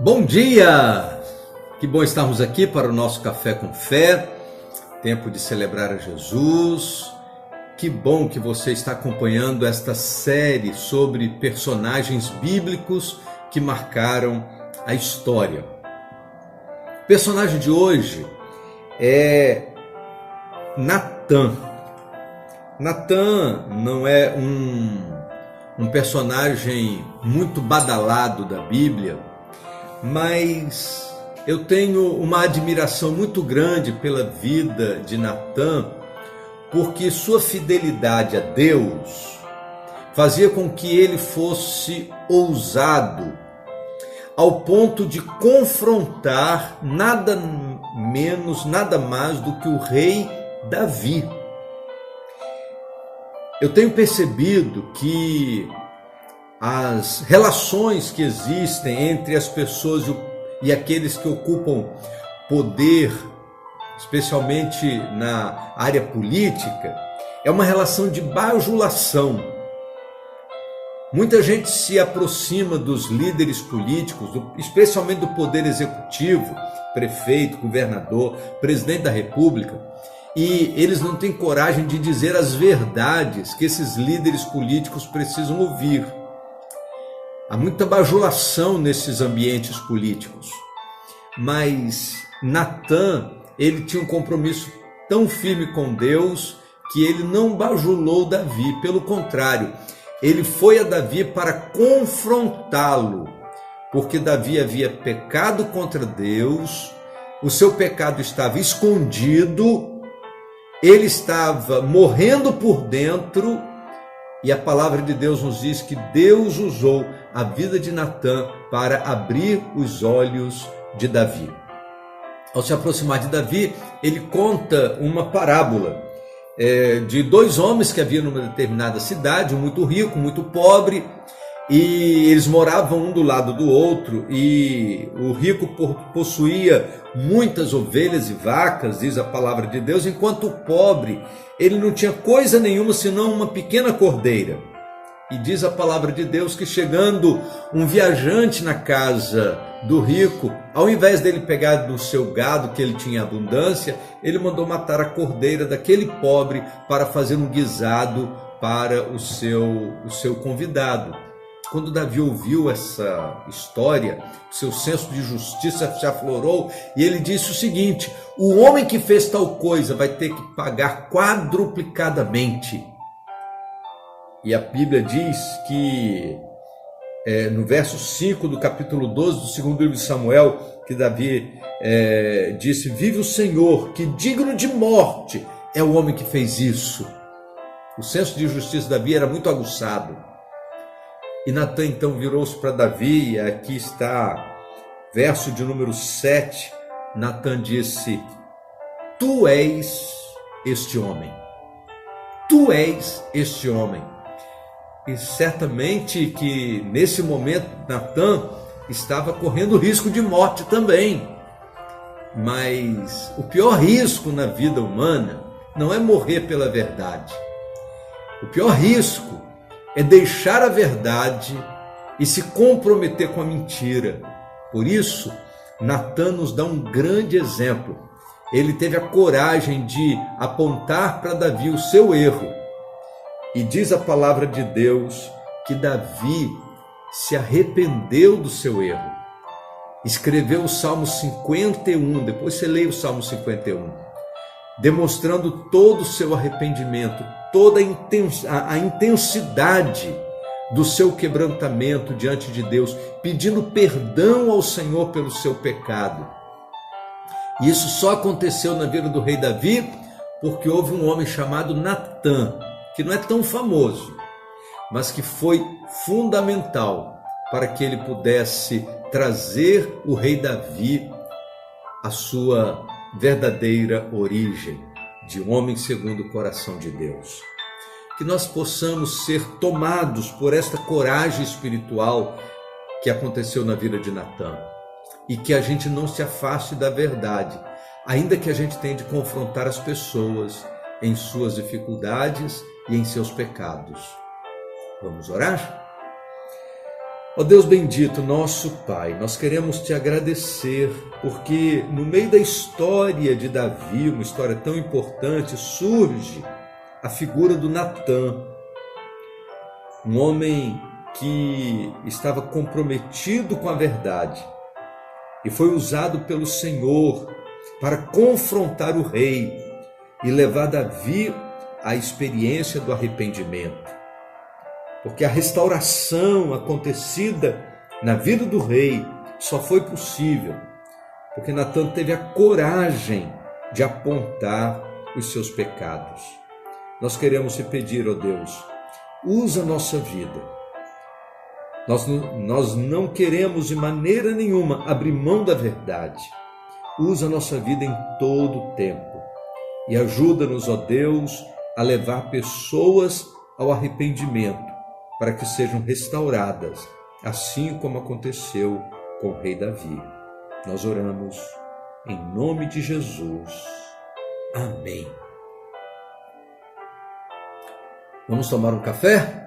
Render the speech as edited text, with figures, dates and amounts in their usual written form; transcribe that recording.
Bom dia! Que bom estarmos aqui para o nosso Café com Fé, tempo de celebrar a Jesus. Que bom que você está acompanhando esta série sobre personagens bíblicos que marcaram a história. O personagem de hoje é Natã. Natã não é um personagem muito badalado da Bíblia, mas eu tenho uma admiração muito grande pela vida de Natã, porque sua fidelidade a Deus fazia com que ele fosse ousado ao ponto de confrontar nada menos, nada mais do que o rei Davi. Eu tenho percebido que as relações que existem entre as pessoas e aqueles que ocupam poder, especialmente na área política, é uma relação de bajulação. Muita gente se aproxima dos líderes políticos, especialmente do poder executivo, prefeito, governador, presidente da República, e eles não têm coragem de dizer as verdades que esses líderes políticos precisam ouvir. Há muita bajulação nesses ambientes políticos, mas Natã, ele tinha um compromisso tão firme com Deus que ele não bajulou Davi, pelo contrário, ele foi a Davi para confrontá-lo, porque Davi havia pecado contra Deus, o seu pecado estava escondido, ele estava morrendo por dentro, e a palavra de Deus nos diz que Deus usou a vida de Natã para abrir os olhos de Davi. Ao se aproximar de Davi, ele conta uma parábola de dois homens que haviam numa determinada cidade, um muito rico, um muito pobre, e eles moravam um do lado do outro, e o rico possuía muitas ovelhas e vacas, diz a palavra de Deus, enquanto o pobre, ele não tinha coisa nenhuma senão uma pequena cordeira. E diz a palavra de Deus que chegando um viajante na casa do rico, ao invés dele pegar do seu gado, que ele tinha abundância, ele mandou matar a cordeira daquele pobre para fazer um guisado para o seu convidado. Quando Davi ouviu essa história, seu senso de justiça se aflorou e ele disse o seguinte: o homem que fez tal coisa vai ter que pagar quadruplicadamente. E a Bíblia diz que no verso 5 do capítulo 12 do segundo livro de Samuel, que Davi disse: vive o Senhor, que digno de morte é o homem que fez isso. O senso de justiça de Davi era muito aguçado. E Natã então virou-se para Davi, e aqui está, verso de número 7, Natã disse: tu és este homem, tu és este homem. E certamente que nesse momento Natã estava correndo risco de morte também. Mas o pior risco na vida humana não é morrer pela verdade. O pior risco é deixar a verdade e se comprometer com a mentira. Por isso, Natã nos dá um grande exemplo. Ele teve a coragem de apontar para Davi o seu erro. E diz a palavra de Deus que Davi se arrependeu do seu erro. Escreveu o Salmo 51, depois você leia o Salmo 51, demonstrando todo o seu arrependimento, toda a intensidade do seu quebrantamento diante de Deus, pedindo perdão ao Senhor pelo seu pecado. E isso só aconteceu na vida do rei Davi porque houve um homem chamado Natã, que não é tão famoso, mas que foi fundamental para que ele pudesse trazer o rei Davi à sua verdadeira origem, de um homem segundo o coração de Deus. Que nós possamos ser tomados por esta coragem espiritual que aconteceu na vida de Natã, e que a gente não se afaste da verdade, ainda que a gente tenha de confrontar as pessoas em suas dificuldades e em seus pecados. Vamos orar? Ó Deus bendito, nosso Pai, nós queremos te agradecer, porque no meio da história de Davi, uma história tão importante, surge a figura do Natã, um homem que estava comprometido com a verdade e foi usado pelo Senhor para confrontar o rei e levar Davi à experiência do arrependimento. Porque a restauração acontecida na vida do rei só foi possível porque Natã teve a coragem de apontar os seus pecados. Nós queremos te pedir, ó Deus, usa a nossa vida. Nós não queremos de maneira nenhuma abrir mão da verdade. Usa a nossa vida em todo o tempo e ajuda-nos, ó Deus, a levar pessoas ao arrependimento para que sejam restauradas, assim como aconteceu com o rei Davi. Nós oramos em nome de Jesus. Amém. Vamos tomar um café?